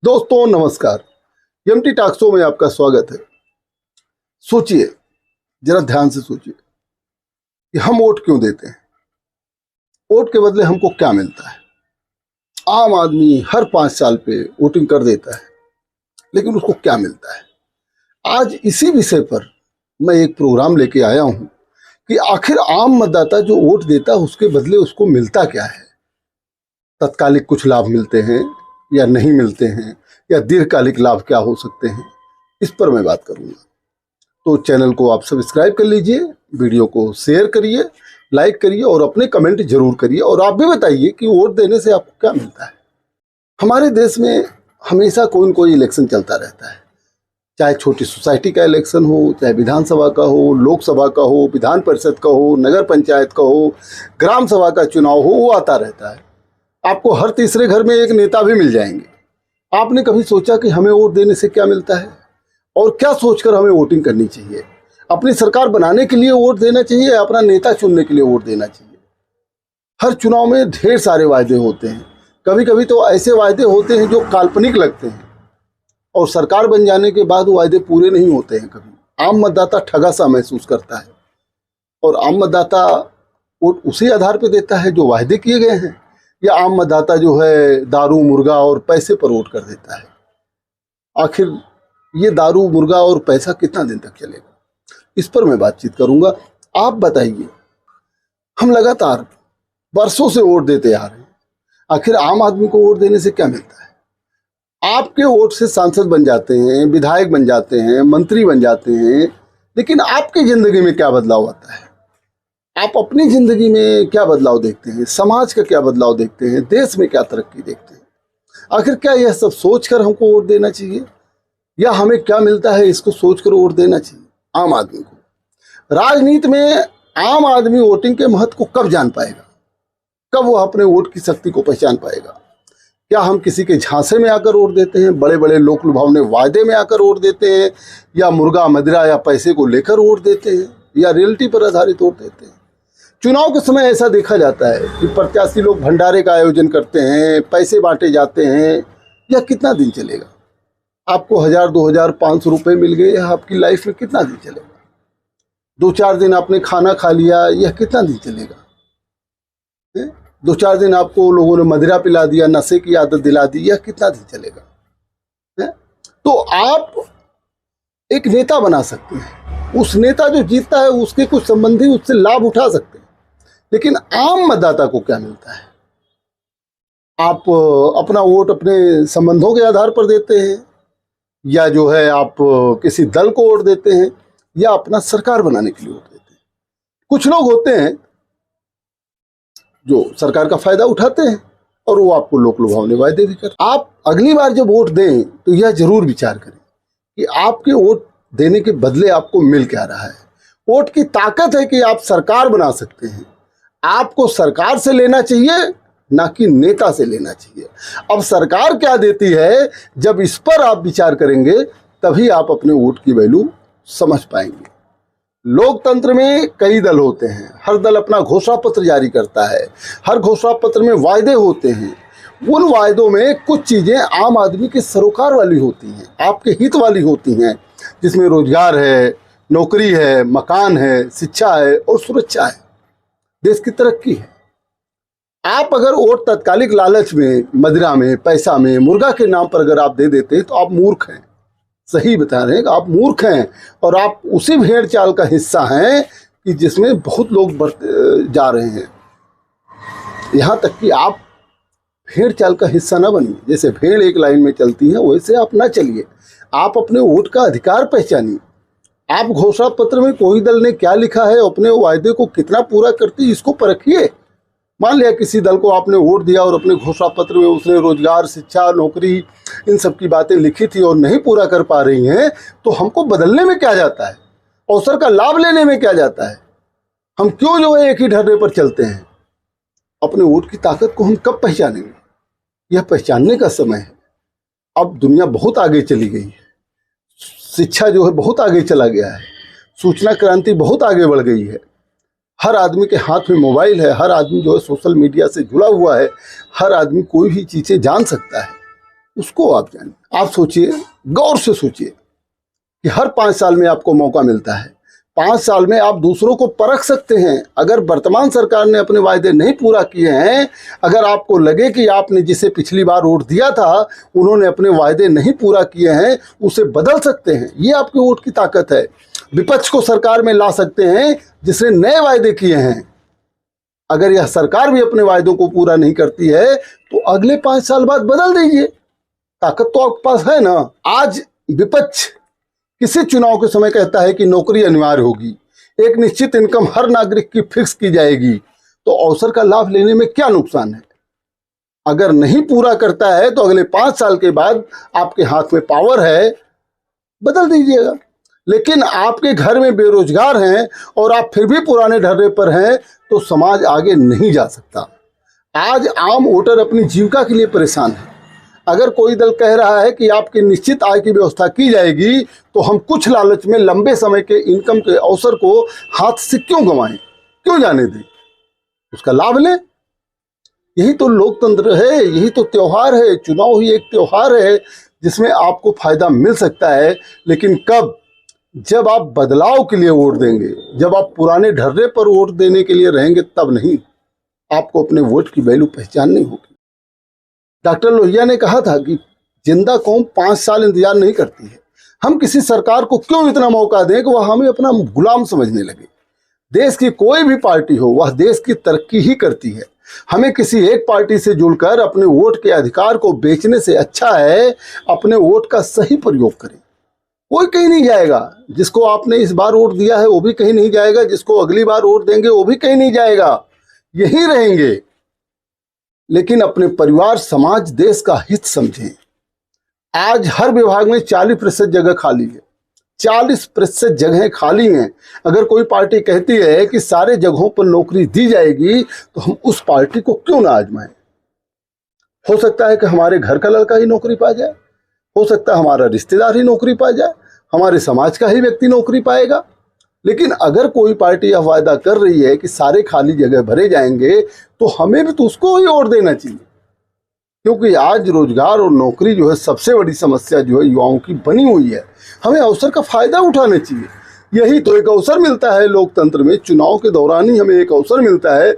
दोस्तों नमस्कार। MT talk show में आपका स्वागत है। सोचिए, जरा ध्यान से सोचिए कि हम वोट क्यों देते हैं। वोट के बदले हमको क्या मिलता है। आम आदमी हर 5 साल पे वोटिंग कर देता है, लेकिन उसको क्या मिलता है। आज इसी विषय पर मैं एक प्रोग्राम लेके आया हूं कि आखिर आम मतदाता जो वोट देता है उसके बदले उसको मिलता क्या है। तत्कालिक कुछ लाभ मिलते हैं या नहीं मिलते हैं, या दीर्घकालिक लाभ क्या हो सकते हैं, इस पर मैं बात करूंगा। तो चैनल को आप सब्सक्राइब कर लीजिए, वीडियो को शेयर करिए, लाइक करिए और अपने कमेंट जरूर करिए। और आप भी बताइए कि वोट देने से आपको क्या मिलता है। हमारे देश में हमेशा कोई न कोई इलेक्शन चलता रहता है, चाहे छोटी सोसाइटी का इलेक्शन हो, चाहे विधानसभा का हो, लोकसभा का हो, विधान परिषद का हो, नगर पंचायत का हो, ग्राम सभा का चुनाव हो, वो आता रहता है। आपको हर तीसरे घर में एक नेता भी मिल जाएंगे। आपने कभी सोचा कि हमें वोट देने से क्या मिलता है और क्या सोचकर हमें वोटिंग करनी चाहिए। अपनी सरकार बनाने के लिए वोट देना चाहिए या अपना नेता चुनने के लिए वोट देना चाहिए। हर चुनाव में ढेर सारे वायदे होते हैं। कभी कभी तो ऐसे वायदे होते हैं जो काल्पनिक लगते हैं और सरकार बन जाने के बाद वो वायदे पूरे नहीं होते हैं। कभी आम मतदाता ठगा सा महसूस करता है और आम मतदाता वोट उसी आधार पर देता है जो वायदे किए गए हैं, या आम मतदाता जो है दारू मुर्गा और पैसे पर वोट कर देता है। आखिर ये दारू मुर्गा और पैसा कितना दिन तक चलेगा, इस पर मैं बातचीत करूंगा। आप बताइए, हम लगातार बरसों से वोट देते आ रहे हैं, आखिर आम आदमी को वोट देने से क्या मिलता है। आपके वोट से सांसद बन जाते हैं, विधायक बन जाते हैं, मंत्री बन जाते हैं, लेकिन आपकी जिंदगी में क्या बदलाव आता है। आप अपनी जिंदगी में क्या बदलाव देखते हैं, समाज का क्या बदलाव देखते हैं, देश में क्या तरक्की देखते हैं। आखिर क्या यह सब सोचकर हमको वोट देना चाहिए, या हमें क्या मिलता है इसको सोचकर वोट देना चाहिए आम आदमी को। राजनीति में आम आदमी वोटिंग के महत्व को कब जान पाएगा, कब वह अपने वोट की शक्ति को पहचान पाएगा। क्या हम किसी के झांसे में आकर वोट देते हैं, बड़े बड़े लोक लुभावने वायदे में आकर वोट देते हैं, या मुर्गा मदिरा या पैसे को लेकर वोट देते हैं, या रियलिटी पर आधारित वोट देते हैं। चुनाव के समय ऐसा देखा जाता है कि प्रत्याशी लोग भंडारे का आयोजन करते हैं, पैसे बांटे जाते हैं। यह कितना दिन चलेगा। आपको 1000, 2000, 500 रुपये मिल गए, आपकी लाइफ में कितना दिन चलेगा। 2-4 दिन आपने खाना खा लिया, यह कितना दिन चलेगा। 2-4 दिन आपको लोगों ने मदिरा पिला दिया, नशे की आदत दिला दी, यह कितना दिन चलेगा। तो आप एक नेता बना सकते हैं, उस नेता जो जीतता है उसके कुछ संबंधी उससे लाभ उठा सकते हैं, लेकिन आम मतदाता को क्या मिलता है। आप अपना वोट अपने संबंधों के आधार पर देते हैं, या जो है आप किसी दल को वोट देते हैं, या अपना सरकार बनाने के लिए वोट देते हैं। कुछ लोग होते हैं जो सरकार का फायदा उठाते हैं और वो आपको लोक लुभावने वायदे भी करते हैं। आप अगली बार जब वोट दें तो यह जरूर विचार करें कि आपके वोट देने के बदले आपको मिल क्या रहा है। वोट की ताकत है कि आप सरकार बना सकते हैं। आपको सरकार से लेना चाहिए, ना कि नेता से लेना चाहिए। अब सरकार क्या देती है, जब इस पर आप विचार करेंगे तभी आप अपने वोट की वैल्यू समझ पाएंगे। लोकतंत्र में कई दल होते हैं, हर दल अपना घोषणा पत्र जारी करता है, हर घोषणा पत्र में वायदे होते हैं। उन वायदों में कुछ चीज़ें आम आदमी के सरोकार वाली होती हैं, आपके हित वाली होती हैं, जिसमें रोजगार है, नौकरी है, मकान है, शिक्षा है और सुरक्षा है, देश की तरक्की है। आप अगर वोट तत्कालिक लालच में, मदिरा में, पैसा में, मुर्गा के नाम पर अगर आप दे देते हैं तो आप मूर्ख हैं। सही बता रहे हैं कि आप मूर्ख हैं, और आप उसी भेड़ चाल का हिस्सा हैं कि जिसमें बहुत लोग जा रहे हैं। यहाँ तक कि आप भेड़ चाल का हिस्सा ना बनिए। जैसे भेड़ एक लाइन में चलती है वैसे आप ना चलिए। आप अपने वोट का अधिकार पहचानिए। आप घोषणा पत्र में कोई दल ने क्या लिखा है, अपने वायदे को कितना पूरा करती है, इसको परखिए। मान लिया किसी दल को आपने वोट दिया और अपने घोषणा पत्र में उसने रोजगार, शिक्षा, नौकरी, इन सब की बातें लिखी थी और नहीं पूरा कर पा रही हैं, तो हमको बदलने में क्या जाता है, अवसर का लाभ लेने में क्या जाता है। हम क्यों जो है एक ही ढर्रे पर चलते हैं। अपने वोट की ताकत को हम कब पहचानेंगे, यह पहचानने का समय है। अब दुनिया बहुत आगे चली गई है, शिक्षा जो है बहुत आगे चला गया है, सूचना क्रांति बहुत आगे बढ़ गई है। हर आदमी के हाथ में मोबाइल है, हर आदमी जो है सोशल मीडिया से जुड़ा हुआ है, हर आदमी कोई भी चीज़ें जान सकता है। उसको आप जानिए। आप सोचिए, गौर से सोचिए कि हर 5 साल में आपको मौका मिलता है। 5 साल में आप दूसरों को परख सकते हैं। अगर वर्तमान सरकार ने अपने वायदे नहीं पूरा किए हैं, अगर आपको लगे कि आपने जिसे पिछली बार वोट दिया था उन्होंने अपने वायदे नहीं पूरा किए हैं, उसे बदल सकते हैं। ये आपके वोट की ताकत है। विपक्ष को सरकार में ला सकते हैं जिसने नए वायदे किए हैं। अगर यह सरकार भी अपने वायदों को पूरा नहीं करती है तो अगले 5 साल बाद बदल दीजिए। ताकत तो आपके पास है ना। आज विपक्ष किसी चुनाव के समय कहता है कि नौकरी अनिवार्य होगी, एक निश्चित इनकम हर नागरिक की फिक्स की जाएगी, तो अवसर का लाभ लेने में क्या नुकसान है। अगर नहीं पूरा करता है तो अगले 5 साल के बाद आपके हाथ में पावर है, बदल दीजिएगा। लेकिन आपके घर में बेरोजगार हैं और आप फिर भी पुराने ढर्रे पर हैं तो समाज आगे नहीं जा सकता। आज आम वोटर अपनी जीविका के लिए परेशान है। अगर कोई दल कह रहा है कि आपकी निश्चित आय की व्यवस्था की जाएगी तो हम कुछ लालच में लंबे समय के इनकम के अवसर को हाथ से क्यों गंवाएं, क्यों जाने दें, उसका लाभ लें। यही तो लोकतंत्र है, यही तो त्योहार है। चुनाव ही एक त्योहार है जिसमें आपको फायदा मिल सकता है। लेकिन कब? जब आप बदलाव के लिए वोट देंगे, जब आप पुराने ढर्रे पर वोट देने के लिए रहेंगे, तब नहीं। आपको अपने वोट की वैल्यू पहचाननी होगी। डॉक्टर लोहिया ने कहा था कि जिंदा कौम 5 साल इंतजार नहीं करती है। हम किसी सरकार को क्यों इतना मौका दें कि वह हमें अपना गुलाम समझने लगे। देश की कोई भी पार्टी हो, वह देश की तरक्की ही करती है। हमें किसी एक पार्टी से जुड़कर अपने वोट के अधिकार को बेचने से अच्छा है अपने वोट का सही प्रयोग करें। कोई कहीं नहीं जाएगा। जिसको आपने इस बार वोट दिया है वो भी कहीं नहीं जाएगा, जिसको अगली बार वोट देंगे वो भी कहीं नहीं जाएगा, यहीं रहेंगे। लेकिन अपने परिवार, समाज, देश का हित समझें। आज हर विभाग में 40% जगह खाली है। 40% जगह खाली हैं। अगर कोई पार्टी कहती है कि सारे जगहों पर नौकरी दी जाएगी तो हम उस पार्टी को क्यों ना आजमाएं। हो सकता है कि हमारे घर का लड़का ही नौकरी पा जाए, हो सकता है हमारा रिश्तेदार ही नौकरी पा जाए, हमारे समाज का ही व्यक्ति नौकरी पाएगा। लेकिन अगर कोई पार्टी यह वायदा कर रही है कि सारे खाली जगह भरे जाएंगे तो हमें भी तो उसको ही वोट देना चाहिए। क्योंकि आज रोजगार और नौकरी जो है सबसे बड़ी समस्या जो है युवाओं की बनी हुई है। हमें अवसर का फायदा उठाना चाहिए। यही तो एक अवसर मिलता है लोकतंत्र में। चुनाव के दौरान ही हमें एक अवसर मिलता है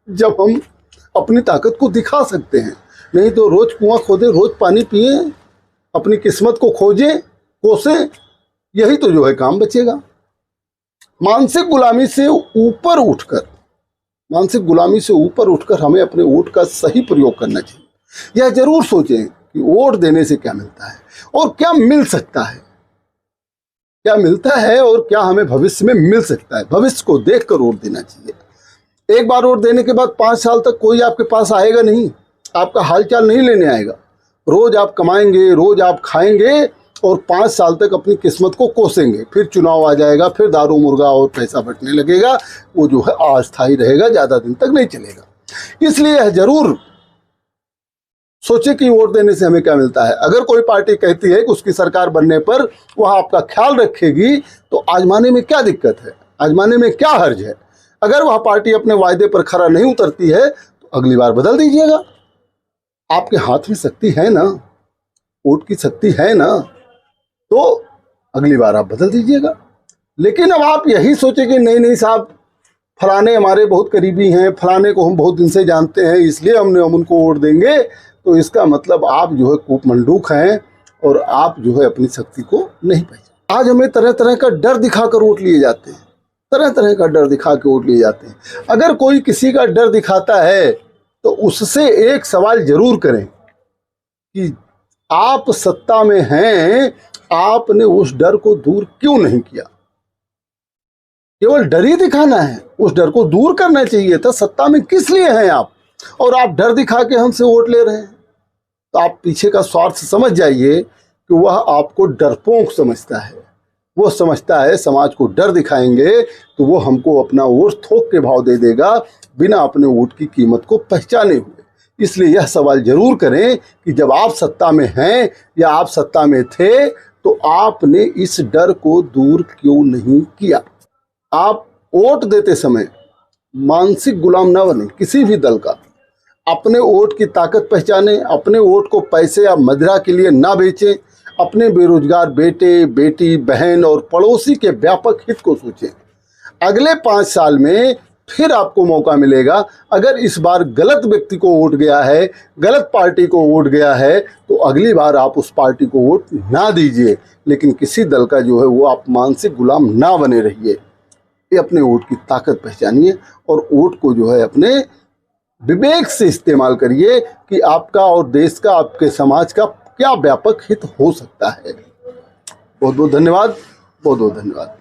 जब हम अपनी ताकत को दिखा सकते हैं। नहीं तो रोज कुआं खोदें, रोज पानी पिए, अपनी किस्मत को खोजें, कोसें, यही तो जो है काम बचेगा। मानसिक गुलामी से ऊपर उठकर हमें अपने वोट का सही प्रयोग करना चाहिए। यह जरूर सोचें कि वोट देने से क्या मिलता है और क्या मिल सकता है, क्या मिलता है और क्या हमें भविष्य में मिल सकता है। भविष्य को देखकर वोट देना चाहिए। एक बार वोट देने के बाद 5 साल तक कोई आपके पास आएगा नहीं, आपका हालचाल नहीं लेने आएगा। रोज आप कमाएंगे, रोज आप खाएंगे और 5 साल तक अपनी किस्मत को कोसेंगे। फिर चुनाव आ जाएगा, फिर दारू मुर्गा और पैसा बटने लगेगा। वो जो है अस्थायी रहेगा, ज़्यादा दिन तक नहीं चलेगा। इसलिए यह जरूर सोचे कि वोट देने से हमें क्या मिलता है। अगर कोई पार्टी कहती है कि उसकी सरकार बनने पर वह आपका ख्याल रखेगी तो आजमाने में क्या दिक्कत है, आजमाने में क्या हर्ज है। अगर वह पार्टी अपने वायदे पर खरा नहीं उतरती है तो अगली बार बदल दीजिएगा। आपके हाथ में शक्ति है ना, वोट की शक्ति है ना, तो अगली बार आप बदल दीजिएगा। लेकिन अब आप यही सोचें कि नहीं नहीं साहब, फलाने हमारे बहुत करीबी हैं, फलाने को हम बहुत दिन से जानते हैं इसलिए हम उनको वोट देंगे, तो इसका मतलब आप जो है कूपमंडूक हैं और आप जो है अपनी शक्ति को नहीं पहचानते। आज हमें तरह तरह का डर दिखाकर वोट लिए जाते हैं, तरह तरह का डर दिखा के वोट लिए जाते हैं। अगर कोई किसी का डर दिखाता है तो उससे एक सवाल जरूर करें कि आप सत्ता में हैं, आपने उस डर को दूर क्यों नहीं किया। केवल डर ही दिखाना है, उस डर को दूर करना चाहिए था। सत्ता में किस लिए हैं आप, और आप डर दिखा के हमसे वोट ले रहे हैं। तो आप पीछे का स्वार्थ समझ जाइए कि वह आपको डरपोक समझता है। वो समझता है समाज को डर दिखाएंगे तो वो हमको अपना वोट थोक के भाव दे देगा बिना अपने वोट की कीमत को पहचाने हुए। इसलिए यह सवाल जरूर करें कि जब आप सत्ता में हैं या आप सत्ता में थे तो आपने इस डर को दूर क्यों नहीं किया। आप वोट देते समय मानसिक गुलाम न बने किसी भी दल का। अपने वोट की ताकत पहचानें, अपने वोट को पैसे या मदिरा के लिए ना बेचें, अपने बेरोजगार बेटे, बेटी, बहन और पड़ोसी के व्यापक हित को सोचें। अगले 5 साल में फिर आपको मौका मिलेगा। अगर इस बार गलत व्यक्ति को वोट गया है, गलत पार्टी को वोट गया है, तो अगली बार आप उस पार्टी को वोट ना दीजिए, लेकिन किसी दल का जो है वो आप मानसिक गुलाम ना बने रहिए। ये अपने वोट की ताकत पहचानिए और वोट को जो है अपने विवेक से इस्तेमाल करिए कि आपका और देश का, आपके समाज का क्या व्यापक हित हो सकता है। बहुत बहुत धन्यवाद, बहुत बहुत धन्यवाद।